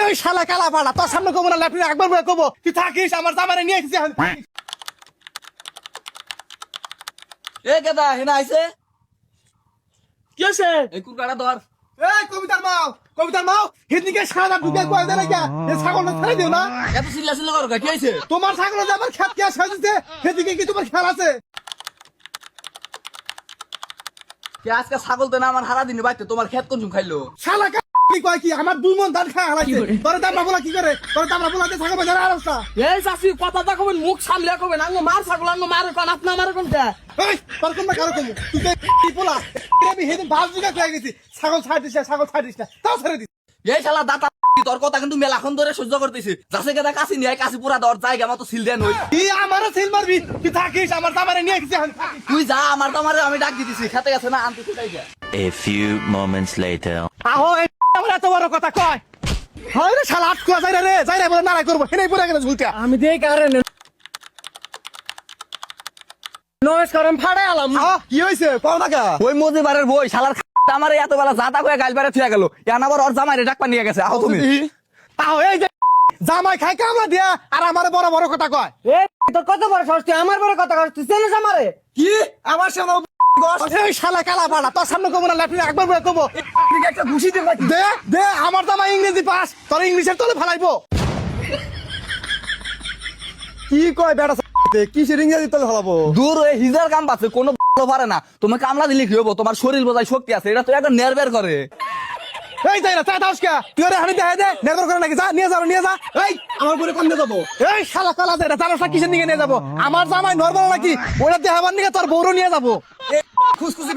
এই শালা কালা পাড়া তোর সামনে কব না ল্যাপটপ একবার বলে কব তুই থাকিস আমার জামারে নিয়ে এসেছি এ কেদা হেনা আইছে কি আছে এই কুরকাটা ধর এই কবিতার মাও হিদিকে সারা ঢুকে কয় দেনা কি এই ছাগলটা ছেড়ে দিও না এত সিল্লা সিল্লা করো কি হইছে তোমার ছাগল যে আমার খেত কে সাজিছে হিদিকে কি তোমার খেয়াল আছে কে আজকে ছাগল তো না আমার হারা দিন বাইতে তোমার খেত কোন খাইলো শালা কি কয় কি আমার দুই মন ধান খায় হারাইছে তোরে দাম বলা কি করে তোরে দাম বলা যে ছাগল বাজার অবস্থা এই চাষি কথাটা কবেন মুখ সামলে কবেন আঙ্গ মার ছাগল আঙ্গ মারে কোন আপনা মারে কোন কে এই তোর কোন কারো কম তুই কি বলা আমি হেদিন বাস দিকে কয়ে গেছি ছাগল ছাড়িস না তাও ছেড়ে দিস এই শালা দাতা তোর কথা কিন্তু মেলাখন ধরে সহ্য করতেছি যাচ্ছে কেদা কাশি নিয়ে কাশি পুরা দর জায়গা মতো সিল দেন হই কি আমারও সিল মারবি তুই থাকিস আমার জামারে নিয়ে গেছি তুই যা আমার তোমারে আমি ডাক দিতেছি খেতে গেছে না আনতে কোথায় যা A few moments later. আহো এই আমার এত বড় কথা কয় হয় রে শালা আটকুয়া যাই রে বলে নারাই করবো হেনেই পড়ে গেছে ঝুলটা আমি দেই কারে নমস্কারম ফাড়ে আলাম কি হয়েছে কও না কা ওই মজিবারের বই শালার আমার এত বেলা জাতা কয়ে গাল বেড়ে থুয়া গেল ইয়ান আবার ওর জামাই ডাকপা নিয়ে গেছে আহো তুমি আহো এই যে জামাই খাই কামলা দিয়া আর আমার বড় বড় কথা কয় এ তোর কত বড় সাহস তুই আমার বড় কথা কস তুই চেনিস আমারে কি আমার সামনে এই শালা কালা পাড়া তোর সামনে কব না ল্যাপটপ একবার বলে কব একটা ঘুষি দে দে আমার জামাই ইংরেজি পাস তোর ইংলিশের তলে ফেলাইবো কি কয় বেটা কিসের ইংরেজি তলে ফেলাবো দূর ওই হিজার কাম পাচ্ছে কোনো পারে না তুমি কামলা দিলে কি হবো তোমার শরীর বোঝায় শক্তি আছে এটা তো একদম নেরবের করে এই যাই না চাই দাও কে তুই আরে হানি দেখাই দে নেরবর করে নাকি যা নিয়ে যা এই আমার বলে কোন যাবো এই শালা কালা দে জানো না কিসের নিয়ে নিয়ে যাবো আমার জামাই নরবল নাকি ওটা দেখাবার নিয়ে তোর বউরও নিয়ে যাবো খুশখুশি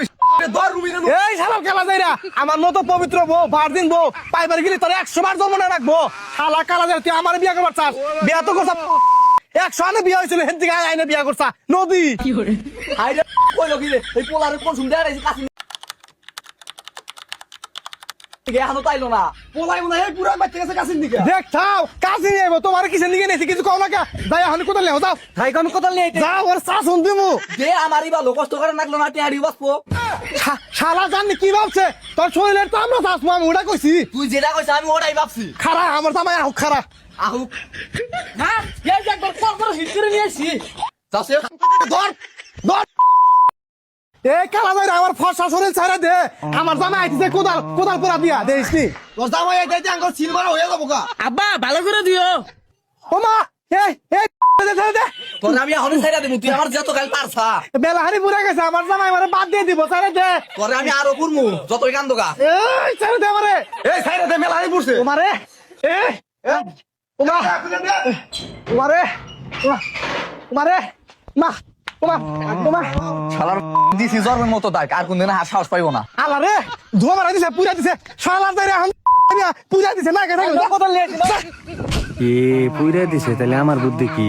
দর রুমি এই শালা কালা যাইরা আমার মতো পবিত্র বউ ভার্জিন বউ পাইবার গেলি তোর 100 বার জন্ম না রাখবো শালা কালা যাই তুই আমার বিয়া করবার চাস বিয়া তো করছ 100 আনে বিয়া হয়েছিল হেন থেকে আইনে বিয়া করছা নদী কি করে আইরে কইলো কি রে এই পোলারে কোন সুন্দর আইছে কাছে এখনো তাইলো না পোলাই মনে হয় পুরা বাচ্চা গেছে কাছের দিকে দেখ থাও কাছে নিয়ে আইবো তোমার কিসের দিকে নেছি কিছু কও না কা যাই এখন কোথায় লেও যাও ভাই কোন কোদাল নিয়ে যাও ওর চা শুনবি মু দে আমারই ভালো কষ্ট করে নাকলো না টিয়ারি বাসপো শালা জানি কি ভাবছে তোর শরীরের তো আমরা চাষ আমি ওটা কইছি তুই যেটা কইছ আমি ওটাই ভাবছি খারা আমার জামাই আহ খারা আহু হ্যাঁ এই যে একবার কল করে হিট করে নিয়ে আসি চাষে ধর ধর এই কালা যাই আমার ফসা শরীর ছাড়া দে আমার জামাই আইছে কোদাল পুরা দিয়া দেইস নি তোর জামাই আইতে আঙ্গুল সিলভার হয়ে যাবো গা আব্বা ভালো করে দিও ও মা এই এই দে তোর আমি এখন ছাইরা দেব তুই আমার যত কাল পারছা বেলাহারি পুরা গেছে আমার জামাই আমারে বাদ দিয়ে দিব ছাড়া দে তোরে আমি আরো করমু যতই কান্দোগা এই ছাড়া দে আমারে এই ছাইরা দে মেলাহারি পড়ছে তোমারে এই তোমারে তোমারে মা তোমার শালার দিছি জর্মের মতো দাগ আর কোনদিন আর সাহস পাইবো না আলা রে ধোয়া মারা দিছে পুরা দিছে শালার দাইরে এখন পুরা দিছে না কেন এ পুইরা দিছে তাহলে আমার বুদ্ধি কি